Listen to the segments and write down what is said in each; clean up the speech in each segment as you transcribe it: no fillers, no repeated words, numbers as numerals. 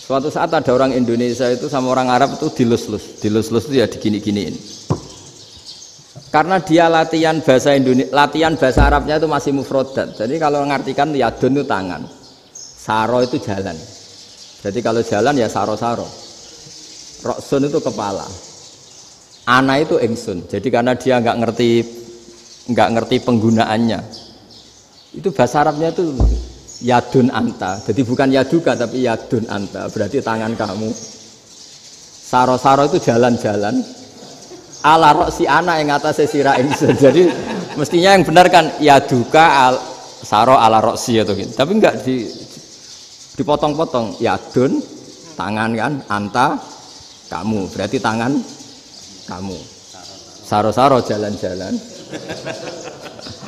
Suatu saat ada orang Indonesia itu sama orang Arab itu dilus-lus itu ya digini-giniin. Karena dia latihan bahasa Indonesia, latihan bahasa Arabnya itu masih mufrodat. Jadi kalau mengartikan yadun itu tangan, saro itu jalan. Jadi kalau jalan ya saro-saro. Roksun itu kepala. Ana itu ingsun. Jadi karena dia nggak ngerti penggunaannya. Itu bahasa Arabnya itu yadun anta. Jadi bukan yaduka tapi yadun anta. Berarti tangan kamu. Saro-saro itu jalan-jalan. Ala roksi ana yang atas sira ingsun. Jadi mestinya yang benar kan yaduka saro ala roksi atau gitu. Tapi enggak dipotong-potong. Yadun tangan kan, anta kamu. Berarti tangan kamu. Saro-saro jalan-jalan.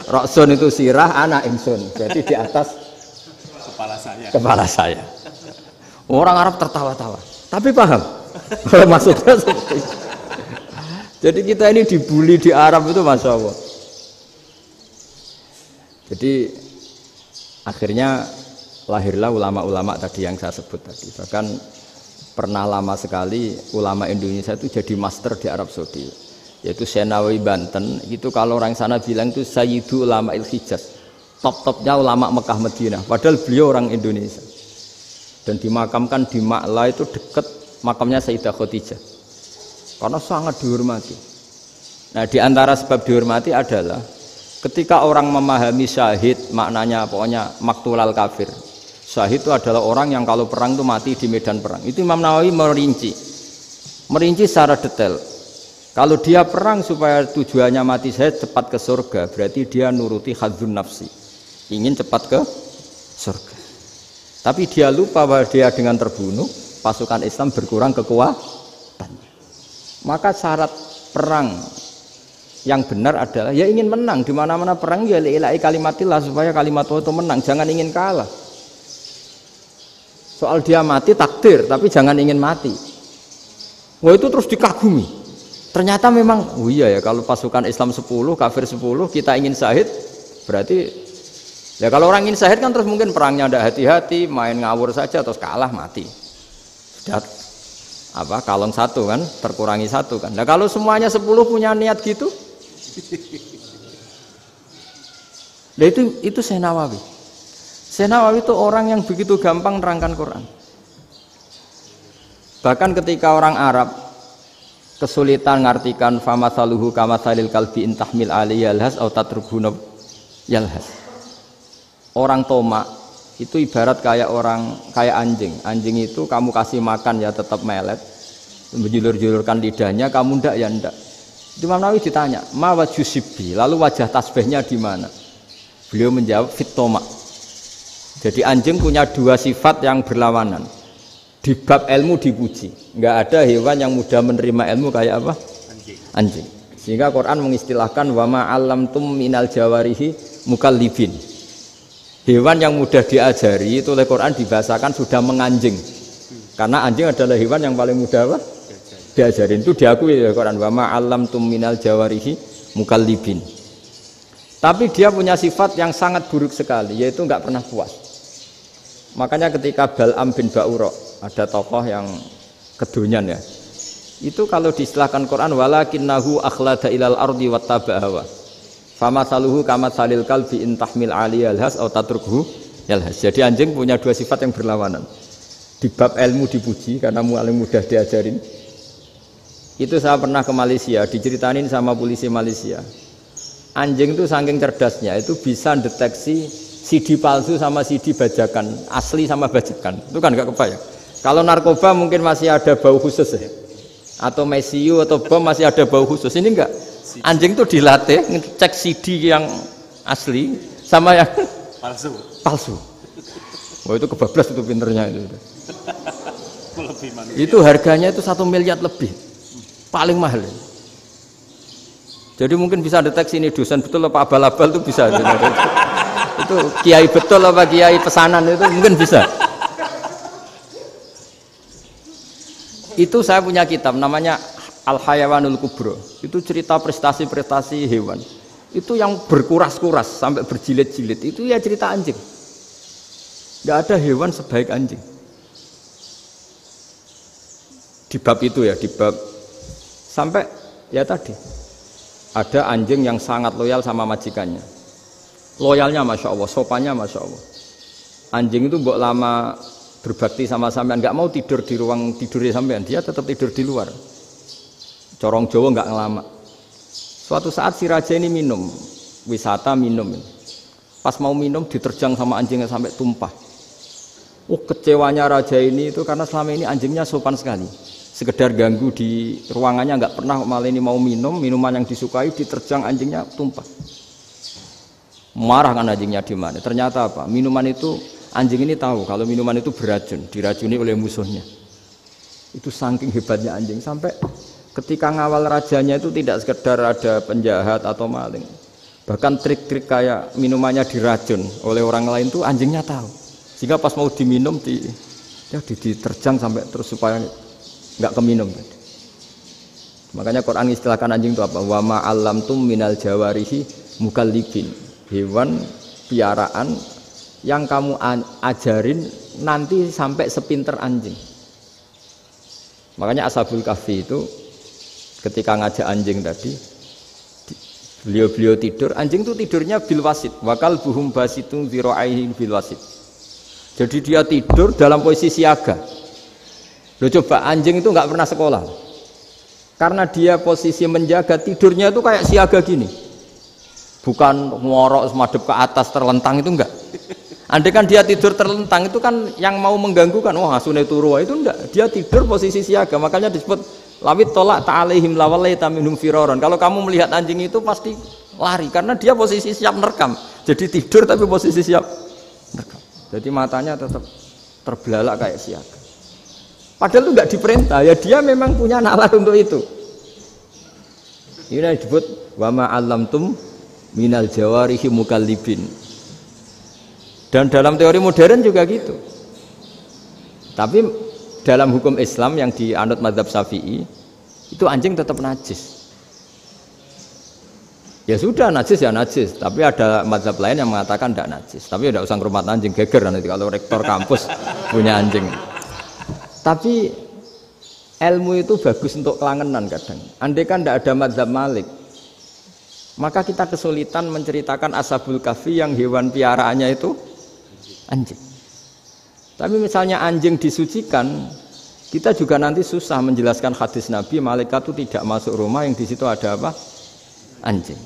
Roksun itu sirah, ana ingsun. Jadi di atas kepala saya. Orang Arab tertawa-tawa. Tapi paham. Maksudnya seperti itu. Jadi kita ini dibully di Arab itu Masya Allah. Jadi akhirnya lahirlah ulama-ulama tadi yang saya sebut tadi. Bahkan pernah lama sekali ulama Indonesia itu jadi master di Arab Saudi. Yaitu Senawi Banten. Itu kalau orang sana bilang itu Sayyidu Ulama Il-Hijaz. Top-topnya ulama Mekah Madinah. Padahal beliau orang Indonesia. Dan dimakamkan di Ma'la itu dekat makamnya Sayyidah Khadijah. Karena sangat dihormati. Nah, di antara sebab dihormati adalah ketika orang memahami syahid, maknanya pokoknya maktulal kafir. Syahid itu adalah orang yang kalau perang itu mati di medan perang. Itu Imam Nawawi merinci secara detail. Kalau dia perang supaya tujuannya mati syahid cepat ke surga, berarti dia nuruti hadzun nafsi, ingin cepat ke surga. Tapi dia lupa bahwa dia dengan terbunuh pasukan Islam berkurang kekuatan. Maka syarat perang yang benar adalah ya ingin menang. Di mana-mana perang ya lillahi kalimatillah, supaya kalimat itu menang, jangan ingin kalah. Soal dia mati takdir, tapi jangan ingin mati. Wah, itu terus dikagumi. Ternyata memang oh iya ya, kalau pasukan Islam 10 kafir 10 kita ingin syahid, berarti ya kalau orang ingin syahid kan terus mungkin perangnya tidak hati-hati, main ngawur saja terus kalah mati. Sudah kalon satu kan, terkurangi satu kan. Nah kalau semuanya 10 punya niat gitu, nah itu Senawawi. Senawawi itu orang yang begitu gampang nerangkan Quran. Bahkan ketika orang Arab kesulitan ngartikan famathaluhu kamathalil kalbi intahmil alaihi yalhas atau tatrubuna yalhas. Orang Tomak itu ibarat kayak anjing. Anjing itu kamu kasih makan ya tetap melet, menjulur-julurkan lidahnya, kamu ndak ya ndak. Imam Nawawi ditanya, ma wajusibbi, lalu wajah tasbihnya di mana? Beliau menjawab fitoma. Jadi anjing punya dua sifat yang berlawanan. Di bab ilmu dipuji, nggak ada hewan yang mudah menerima ilmu kayak apa? Anjing. Sehingga Quran mengistilahkan wa ma 'allamtum minal jawarihi mukallibin. Hewan yang mudah diajari itu oleh Quran dibahasakan sudah menganjing. Karena anjing adalah hewan yang paling mudah apa? Diajarin. Itu diakui oleh Quran wa ma 'allamtum minal jawarihi mukallibin. Tapi dia punya sifat yang sangat buruk sekali, yaitu enggak pernah puas. Makanya ketika Bal'am bin Ba'ura, ada tokoh yang kedonyan ya. Itu kalau diistilahkan Quran walakinnahu akhlada ilal ardi wattaba'a hawa. Famathaluhu kamathalil kalbi in tahmil 'alaihi yalhas aw tatrukhu yalhas. Jadi anjing punya dua sifat yang berlawanan. Di bab ilmu dipuji karena paling mudah diajarin. Itu saya pernah ke Malaysia, diceritain sama polisi Malaysia. Anjing itu saking cerdasnya itu bisa deteksi CD palsu sama CD bajakan, asli sama bajakan. Itu kan enggak kebayang. Kalau narkoba mungkin masih ada bau khusus ya. Atau mesiu atau bom masih ada bau khusus. Ini enggak. Anjing itu dilatih ngecek CD yang asli sama yang palsu. Wah itu kebablas itu pinternya itu. Itu harganya itu 1 miliar lebih, paling mahal. Jadi mungkin bisa deteksi ini dosen betul apa abal-abal itu bisa. Itu kiai betul apa kiai pesanan itu mungkin bisa. Itu saya punya kitab namanya Al-Hayawanul Kubro. Itu cerita prestasi-prestasi hewan. Itu yang berkuras-kuras sampai berjilid-jilid. Itu ya cerita anjing. Tidak ada hewan sebaik anjing. di bab itu ya, di bab sampai ya tadi ada anjing yang sangat loyal sama majikannya. Loyalnya Masya Allah, sopannya Masya Allah. Anjing itu mbok lama berbakti sama sampean, nggak mau tidur di ruang tidurnya sampean, dia tetap tidur di luar. Corong Jawa nggak ngelama. Suatu saat si raja ini minum, wisata minum. Pas mau minum diterjang sama anjingnya sampai tumpah. Kecewanya raja ini itu karena selama ini anjingnya sopan sekali. Sekedar ganggu di ruangannya nggak pernah, malah ini mau minum, minuman yang disukai diterjang anjingnya tumpah. Marah kan anjingnya di mana? Ternyata apa? Minuman itu, anjing ini tahu kalau minuman itu beracun, diracuni oleh musuhnya. Itu saking hebatnya anjing sampai ketika ngawal rajanya itu tidak sekedar ada penjahat atau maling. Bahkan trik-trik kayak minumannya diracun oleh orang lain itu anjingnya tahu. Sehingga pas mau diminum diterjang sampai terus supaya nggak keminum. Makanya Quran istilahkan anjing itu apa? Wa ma 'allamtum minal jawarihi mukallibin. Hewan piaraan yang kamu ajarin nanti sampai sepinter anjing. Makanya Ashabul Kahfi itu ketika ngajak anjing tadi, beliau tidur, anjing itu tidurnya bil wasit. Wakal buhum basitun dzira'aihi bil wasit. Jadi dia tidur dalam posisi siaga. Loh coba, anjing itu nggak pernah sekolah. Karena dia posisi menjaga, tidurnya itu kayak siaga gini. Bukan ngorok semadep ke atas terlentang, itu enggak. Andai kan dia tidur terlentang itu kan yang mau mengganggu kan, wah asune turu, itu enggak. Dia tidur posisi siaga, makanya disebut lawit tolak ta'alaihim lawalaita minhum firaron. Kalau kamu melihat anjing itu pasti lari karena dia posisi siap merekam. Jadi tidur tapi posisi siap merekam. Jadi matanya tetap terbelalak kayak siaga. Padahal itu enggak diperintah, ya dia memang punya nalar untuk itu. Ini disebut wa ma 'allamtum minal jawarihi mukallibin. Dan dalam teori modern juga gitu. Tapi dalam hukum Islam yang dianut mazhab Syafi'i itu anjing tetap najis. Ya sudah najis ya najis, tapi ada mazhab lain yang mengatakan tidak najis. Tapi tidak usah ngurmat anjing, geger nanti kalau rektor kampus punya anjing. Tapi ilmu itu bagus untuk kelangenan kadang. Andai kan tidak ada mazhab Malik, maka kita kesulitan menceritakan Ashabul Kahfi yang hewan piaraannya itu anjing. Tapi misalnya anjing disucikan, kita juga nanti susah menjelaskan hadis Nabi malaikat itu tidak masuk rumah yang di situ ada apa? Anjing.